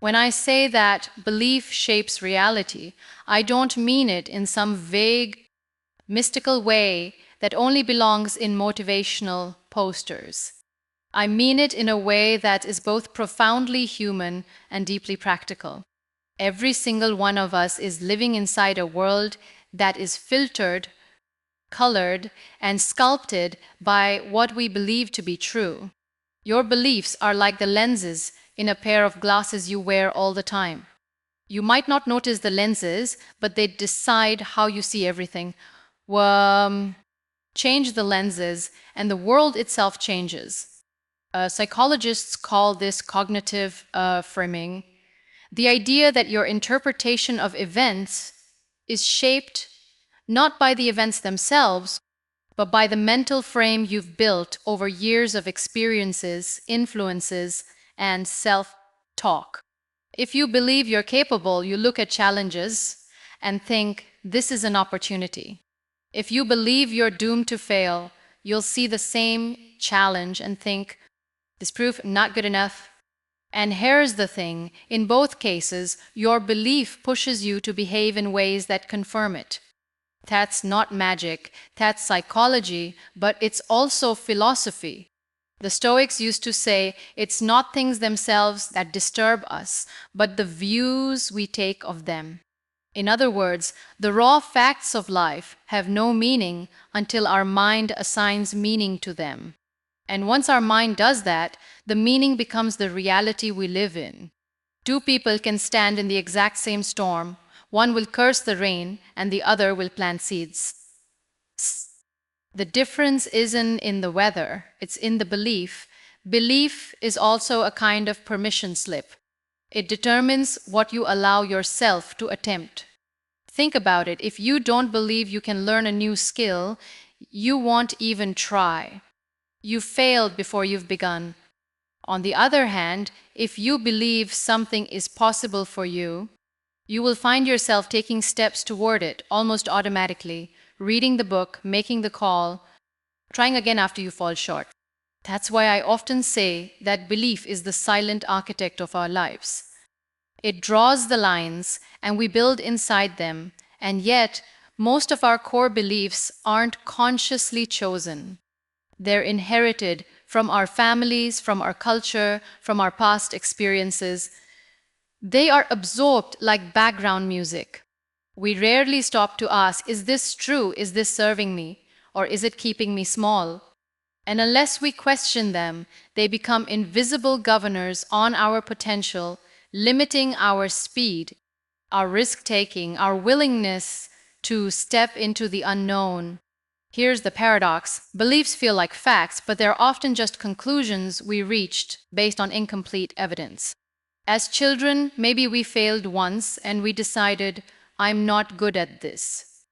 When I say that belief shapes reality, I don't mean it in some vague, mystical way that only belongs in motivational posters. I mean it in a way that is both profoundly human and deeply practical. Every single one of us is living inside a world that is filtered, colored, and sculpted by what we believe to be true. Your beliefs are like the lenses in a pair of glasses you wear all the time. You might not notice the lenses, but they decide how you see everything. Change the lenses, and the world itself changes. Psychologists call this cognitive framing. The idea that your interpretation of events is shaped not by the events themselves, but by the mental frame you've built over years of experiences, influences, and self talk. If you believe you're capable, you look at challenges and think, this is an opportunity. If you believe you're doomed to fail, you'll see the same challenge and think, this proof not good enough. And here's the thing, in both cases, your belief pushes you to behave in ways that confirm it. That's not magic, that's psychology, but it's also philosophy. The Stoics used to say it's not things themselves that disturb us, but the views we take of them. In other words, the raw facts of life have no meaning until our mind assigns meaning to them. And once our mind does that, the meaning becomes the reality we live in. Two people can stand in the exact same storm. One will curse the rain, and the other will plant seeds. The difference isn't in the weather, it's in the belief. Belief is also a kind of permission slip. It determines what you allow yourself to attempt. Think about it. If you don't believe you can learn a new skill, you won't even try. You failed before you've begun. On the other hand, if you believe something is possible for you, you will find yourself taking steps toward it almost automatically, reading the book, making the call, trying again after you fall short. That's why I often say that belief is the silent architect of our lives. It draws the lines, and we build inside them, and yet most of our core beliefs aren't consciously chosen. They're inherited from our families, from our culture, from our past experiences. They are absorbed like background music. We rarely stop to ask, is this true? Is this serving me? Or is it keeping me small? And unless we question them, they become invisible governors on our potential, limiting our speed, our risk-taking, our willingness to step into the unknown. Here's the paradox. Beliefs feel like facts, but they're often just conclusions we reached based on incomplete evidence. As children, maybe we failed once and we decided, I'm not good at this.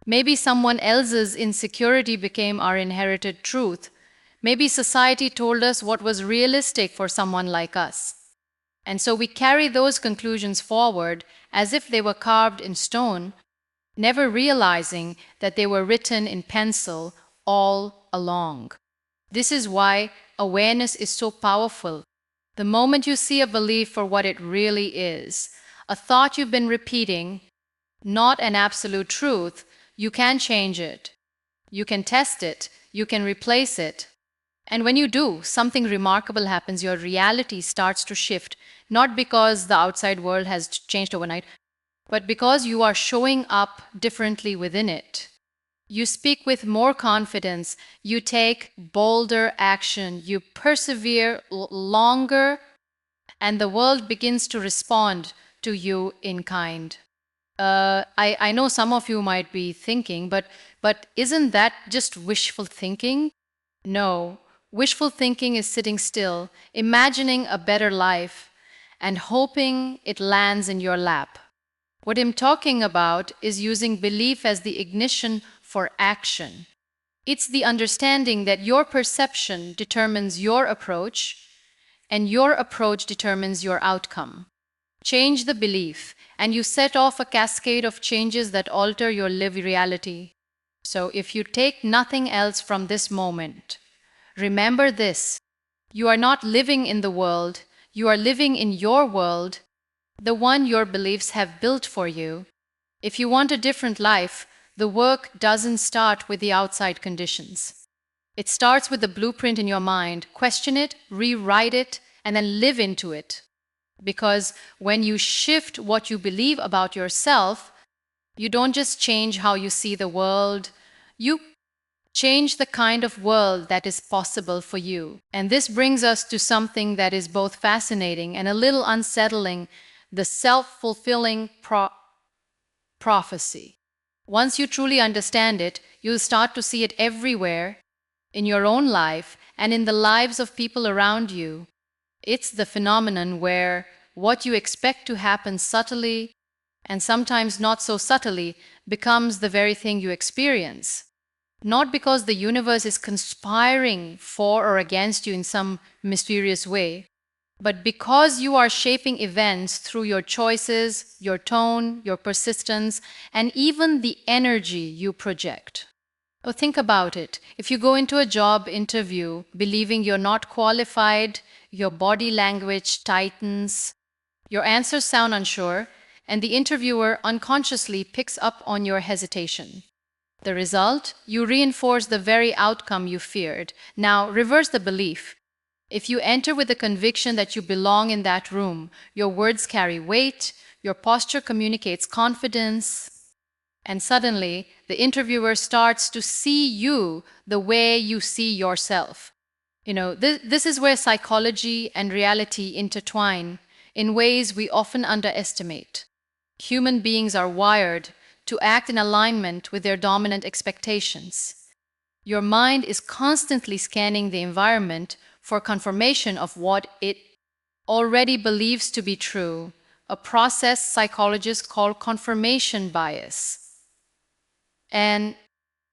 Maybe someone else's insecurity became our inherited truth. Maybe society told us what was realistic for someone like us. And so we carry those conclusions forward as if they were carved in stone, never realizing that they were written in pencil all along. This is why awareness is so powerful. The moment you see a belief for what it really is, a thought you've been repeating, not an absolute truth, you can change it. You can test it. You can replace it. And when you do, something remarkable happens. Your reality starts to shift, not because the outside world has changed overnight, but because you are showing up differently within it. You speak with more confidence, you take bolder action, you persevere longer, and the world begins to respond to you in kind. I know some of you might be thinking, but isn't that just wishful thinking? No, wishful thinking is sitting still, imagining a better life, and hoping it lands in your lap. What I'm talking about is using belief as the ignition for action. It's the understanding that your perception determines your approach, and your approach determines your outcome. Change the belief, and you set off a cascade of changes that alter your lived reality. So if you take nothing else from this moment, remember this: you are not living in the world, you are living in your world, the one your beliefs have built for you. If you want a different life, the work doesn't start with the outside conditions. It starts with the blueprint in your mind. Question it, rewrite it, and then live into it. Because when you shift what you believe about yourself, you don't just change how you see the world, you change the kind of world that is possible for you. And this brings us to something that is both fascinating and a little unsettling, the self fulfilling prophecy. Once you truly understand it, you'll start to see it everywhere in your own life and in the lives of people around you. It's the phenomenon where what you expect to happen subtly and sometimes not so subtly becomes the very thing you experience. Not because the universe is conspiring for or against you in some mysterious way, but because you are shaping events through your choices, your tone, your persistence, and even the energy you project. Oh, think about it. If you go into a job interview believing you're not qualified, your body language tightens, your answers sound unsure, and the interviewer unconsciously picks up on your hesitation. The result? You reinforce the very outcome you feared. Now, reverse the belief. If you enter with the conviction that you belong in that room, your words carry weight, your posture communicates confidence, and suddenly the interviewer starts to see you the way you see yourself. This is where psychology and reality intertwine in ways we often underestimate. Human beings are wired to act in alignment with their dominant expectations. Your mind is constantly scanning the environment for confirmation of what it already believes to be true, a process psychologists call confirmation bias. And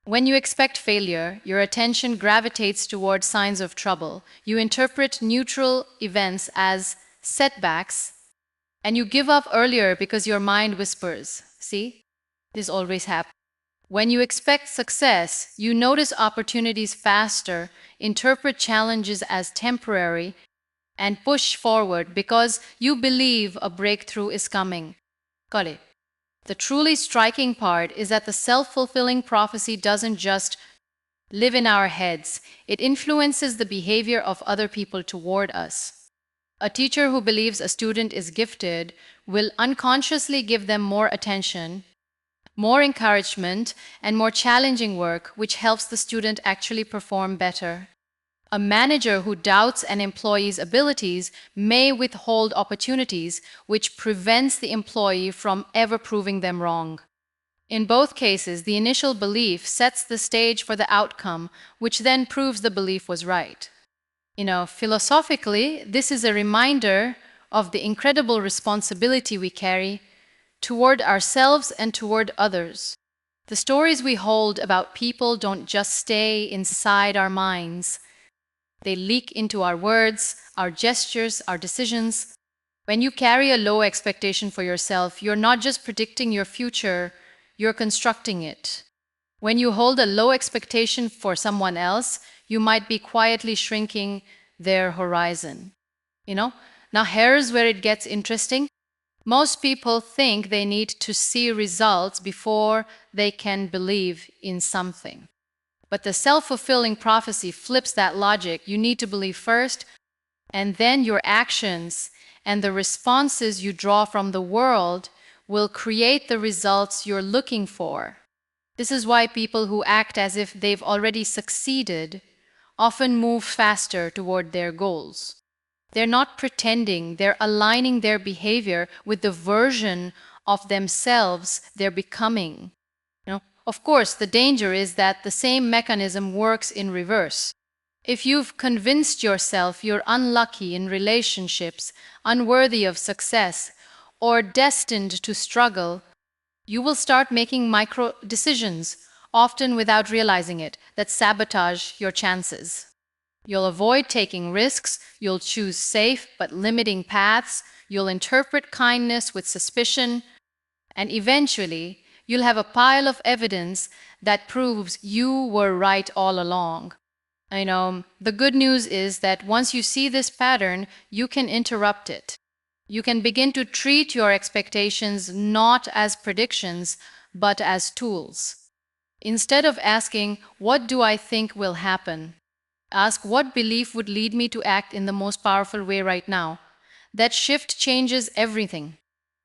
when you expect failure, your attention gravitates toward signs of trouble. You interpret neutral events as setbacks, and you give up earlier because your mind whispers, see, this always happens. When you expect success, you notice opportunities faster, interpret challenges as temporary, and push forward because you believe a breakthrough is coming. Got it? The truly striking part is that the self fulfilling prophecy doesn't just live in our heads, it influences the behavior of other people toward us. A teacher who believes a student is gifted will unconsciously give them more attention, more encouragement, and more challenging work, which helps the student actually perform better. A manager who doubts an employee's abilities may withhold opportunities, which prevents the employee from ever proving them wrong. In both cases, the initial belief sets the stage for the outcome, which then proves the belief was right. Philosophically, this is a reminder of the incredible responsibility we carry toward ourselves and toward others. The stories we hold about people don't just stay inside our minds. They leak into our words, our gestures, our decisions. When you carry a low expectation for yourself, you're not just predicting your future, you're constructing it. When you hold a low expectation for someone else, you might be quietly shrinking their horizon. You know? Now, here's where it gets interesting. Most people think they need to see results before they can believe in something. But the self fulfilling prophecy flips that logic. You need to believe first, and then your actions and the responses you draw from the world will create the results you're looking for. This is why people who act as if they've already succeeded often move faster toward their goals. They're not pretending, they're aligning their behavior with the version of themselves they're becoming. Of course, the danger is that the same mechanism works in reverse. If you've convinced yourself you're unlucky in relationships, unworthy of success, or destined to struggle, you will start making micro decisions, often without realizing it, that sabotage your chances. You'll avoid taking risks, you'll choose safe but limiting paths, you'll interpret kindness with suspicion, and eventually, you'll have a pile of evidence that proves you were right all along. The good news is that once you see this pattern, you can interrupt it. You can begin to treat your expectations not as predictions, but as tools. Instead of asking, "What do I think will happen?" ask, "What belief would lead me to act in the most powerful way right now?" That shift changes everything.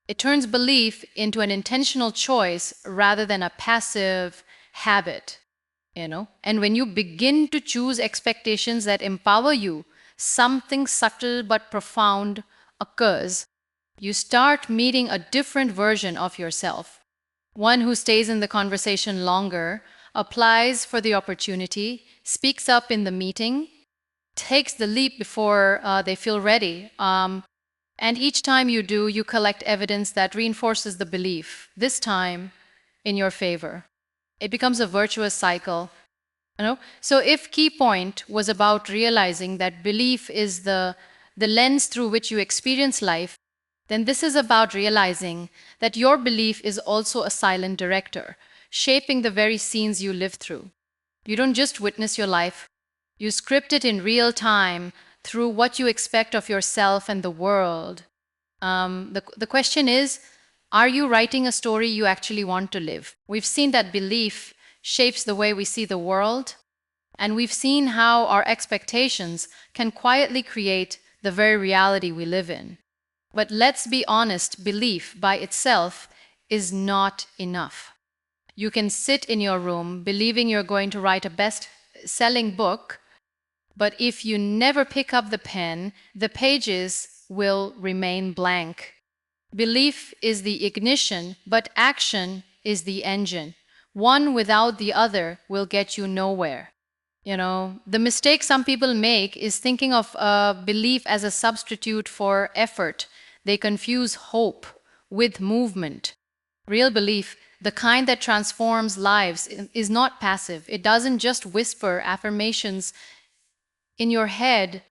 It turns belief into an intentional choice rather than a passive habit. And when you begin to choose expectations that empower you, something subtle but profound occurs. You start meeting a different version of yourself, one who stays in the conversation longer, applies for the opportunity, speaks up in the meeting, takes the leap before they feel ready. And each time you do, you collect evidence that reinforces the belief, this time in your favor. It becomes a virtuous cycle. So if key point was about realizing that belief is the lens through which you experience life, then this is about realizing that your belief is also a silent director, shaping the very scenes you live through. You don't just witness your life, you script it in real time through what you expect of yourself and the world. The question is, are you writing a story you actually want to live? We've seen that belief shapes the way we see the world, and we've seen how our expectations can quietly create the very reality we live in. But let's be honest, belief by itself is not enough. You can sit in your room believing you're going to write a best selling book, but if you never pick up the pen, the pages will remain blank. Belief is the ignition, but action is the engine. One without the other will get you nowhere. The mistake some people make is thinking of belief as a substitute for effort. They confuse hope with movement. Real belief, the kind that transforms lives, is not passive. It doesn't just whisper affirmations in your head.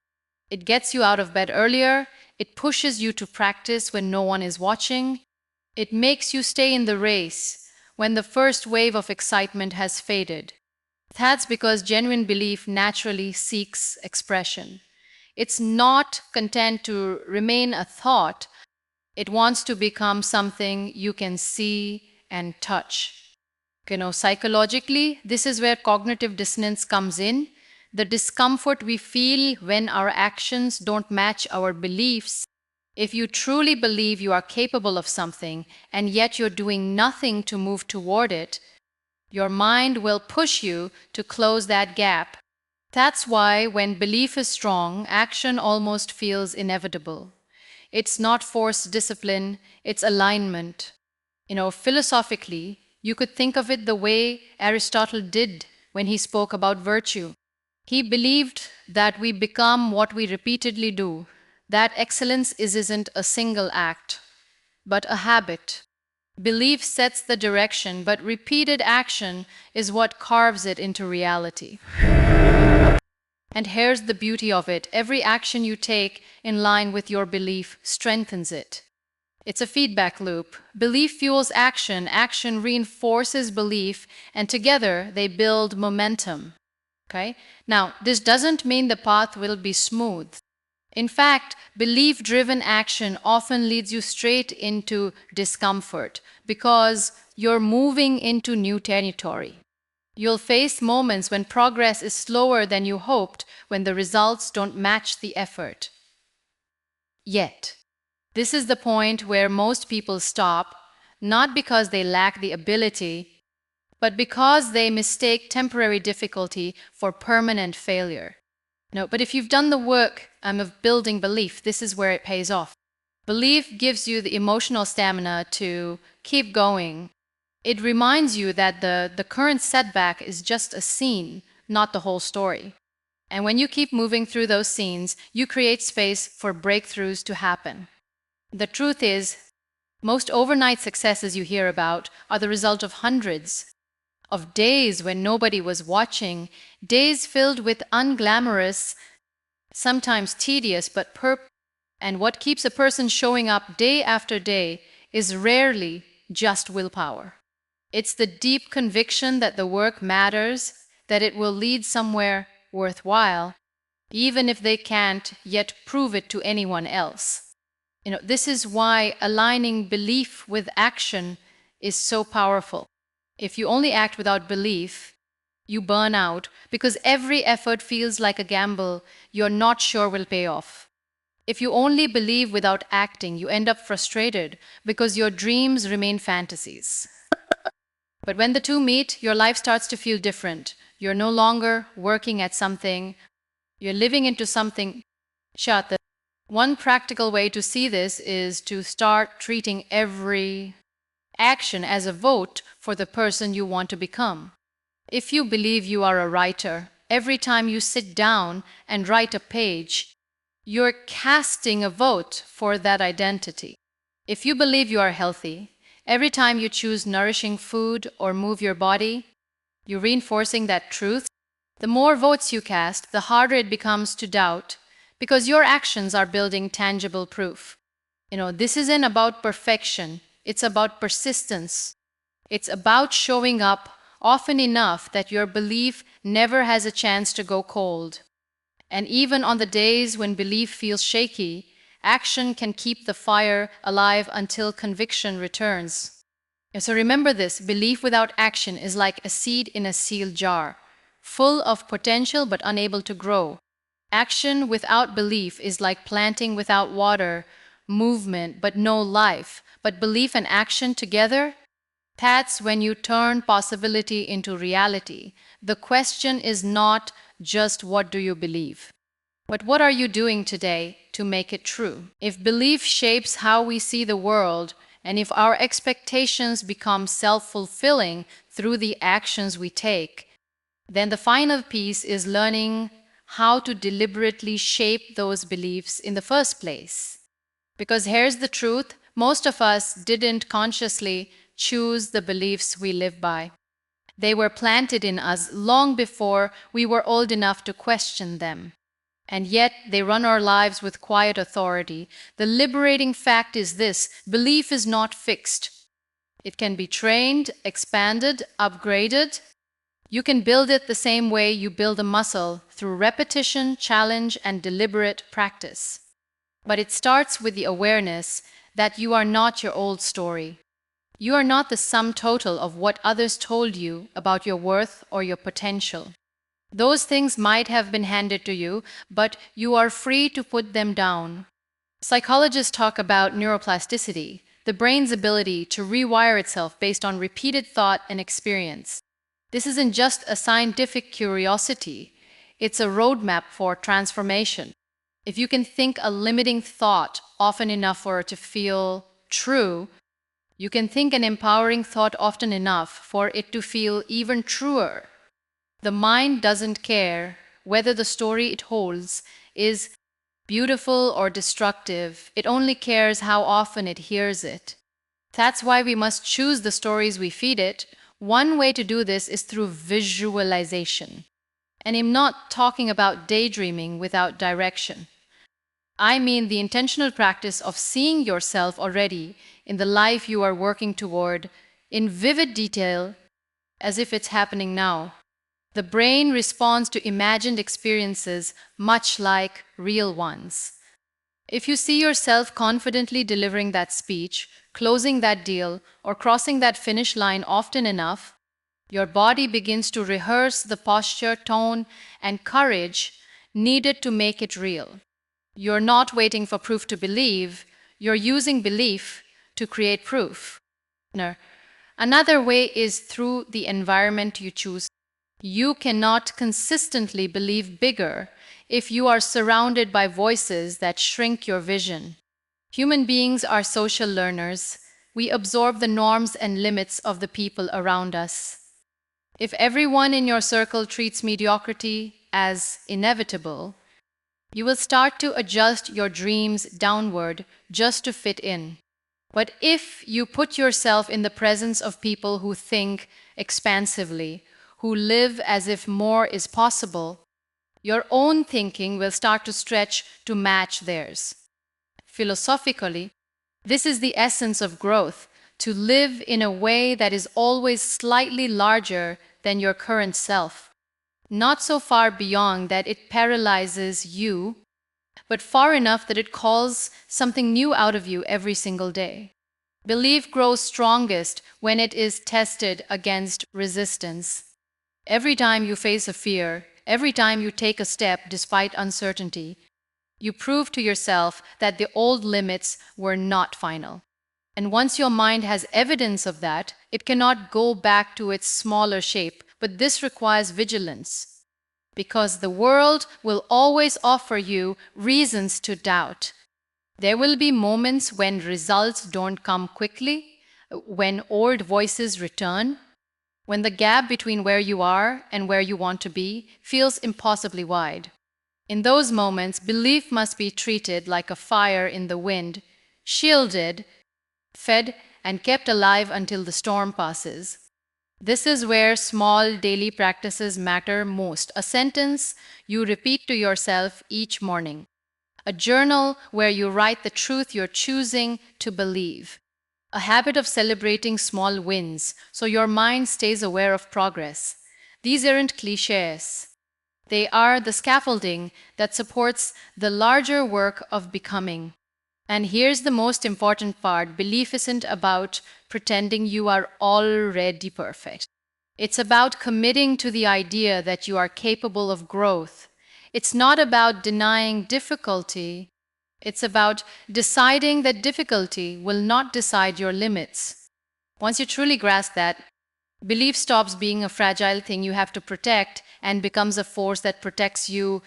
It gets you out of bed earlier. It pushes you to practice when no one is watching. It makes you stay in the race when the first wave of excitement has faded. That's because genuine belief naturally seeks expression. It's not content to remain a thought, it wants to become something you can see and touch. Psychologically, this is where cognitive dissonance comes in. The discomfort we feel when our actions don't match our beliefs. If you truly believe you are capable of something and yet you're doing nothing to move toward it, your mind will push you to close that gap. That's why, when belief is strong, action almost feels inevitable. It's not forced discipline, it's alignment. Philosophically, you could think of it the way Aristotle did when he spoke about virtue. He believed that we become what we repeatedly do, that excellence isn't a single act, but a habit. Belief sets the direction, but repeated action is what carves it into reality. And here's the beauty of it: every action you take in line with your belief strengthens it. It's a feedback loop. Belief fuels action, action reinforces belief, and together they build momentum. Okay? Now, this doesn't mean the path will be smooth. In fact, belief driven action often leads you straight into discomfort because you're moving into new territory. You'll face moments when progress is slower than you hoped, when the results don't match the effort. Yet, this is the point where most people stop, not because they lack the ability, but because they mistake temporary difficulty for permanent failure. No, but if you've done the work of building belief, this is where it pays off. Belief gives you the emotional stamina to keep going. It reminds you that the current setback is just a scene, not the whole story. And when you keep moving through those scenes, you create space for breakthroughs to happen. The truth is, most overnight successes you hear about are the result of hundreds of days when nobody was watching, days filled with unglamorous, sometimes tedious, but and what keeps a person showing up day after day is rarely just willpower. It's the deep conviction that the work matters, that it will lead somewhere worthwhile, even if they can't yet prove it to anyone else. This is why aligning belief with action is so powerful. If you only act without belief, you burn out because every effort feels like a gamble you're not sure will pay off. If you only believe without acting, you end up frustrated because your dreams remain fantasies. But when the two meet, your life starts to feel different. You're no longer working at something, you're living into something. Shut. One practical way to see this is to start treating every action as a vote for the person you want to become. If you believe you are a writer, every time you sit down and write a page, you're casting a vote for that identity. If you believe you are healthy, every time you choose nourishing food or move your body, you're reinforcing that truth. The more votes you cast, the harder it becomes to doubt because your actions are building tangible proof. This isn't about perfection, it's about persistence. It's about showing up often enough that your belief never has a chance to go cold. And even on the days when belief feels shaky, action can keep the fire alive until conviction returns. So remember this: belief without action is like a seed in a sealed jar, full of potential but unable to grow. Action without belief is like planting without water, movement but no life. But belief and action together, that's when you turn possibility into reality. The question is not just what do you believe, but what are you doing today to make it true? If belief shapes how we see the world, and if our expectations become self-fulfilling through the actions we take, then the final piece is learning how to deliberately shape those beliefs in the first place. Because here's the truth: most of us didn't consciously choose the beliefs we live by. They were planted in us long before we were old enough to question them. And yet they run our lives with quiet authority. The liberating fact is this: belief is not fixed. It can be trained, expanded, upgraded. You can build it the same way you build a muscle, through repetition, challenge, and deliberate practice. But it starts with the awareness that you are not your old story. You are not the sum total of what others told you about your worth or your potential. Those things might have been handed to you, but you are free to put them down. Psychologists talk about neuroplasticity, the brain's ability to rewire itself based on repeated thought and experience. This isn't just a scientific curiosity, it's a roadmap for transformation. If you can think a limiting thought often enough for it to feel true, you can think an empowering thought often enough for it to feel even truer. The mind doesn't care whether the story it holds is beautiful or destructive. It only cares how often it hears it. That's why we must choose the stories we feed it. One way to do this is through visualization. And I'm not talking about daydreaming without direction. I mean the intentional practice of seeing yourself already in the life you are working toward in vivid detail, as if it's happening now. The brain responds to imagined experiences much like real ones. If you see yourself confidently delivering that speech, closing that deal, or crossing that finish line often enough, your body begins to rehearse the posture, tone, and courage needed to make it real. You're not waiting for proof to believe, you're using belief to create proof. Another way is through the environment you choose. You cannot consistently believe bigger if you are surrounded by voices that shrink your vision. Human beings are social learners. We absorb the norms and limits of the people around us. If everyone in your circle treats mediocrity as inevitable, you will start to adjust your dreams downward just to fit in. But if you put yourself in the presence of people who think expansively, who live as if more is possible, your own thinking will start to stretch to match theirs. Philosophically, this is the essence of growth: to live in a way that is always slightly larger than your current self, not so far beyond that it paralyzes you, but far enough that it calls something new out of you every single day. Belief grows strongest when it is tested against resistance. Every time you face a fear, every time you take a step despite uncertainty, you prove to yourself that the old limits were not final. And once your mind has evidence of that, it cannot go back to its smaller shape. But this requires vigilance, because the world will always offer you reasons to doubt. There will be moments when results don't come quickly, when old voices return, when the gap between where you are and where you want to be feels impossibly wide. In those moments, belief must be treated like a fire in the wind, shielded, fed, and kept alive until the storm passes. This is where small daily practices matter most. A sentence you repeat to yourself each morning. A journal where you write the truth you're choosing to believe. A habit of celebrating small wins so your mind stays aware of progress. These aren't cliches. They are the scaffolding that supports the larger work of becoming. And here's the most important part: belief isn't about pretending you are already perfect. It's about committing to the idea that you are capable of growth. It's not about denying difficulty. It's about deciding that difficulty will not decide your limits. Once you truly grasp that, belief stops being a fragile thing you have to protect and becomes a force that protects you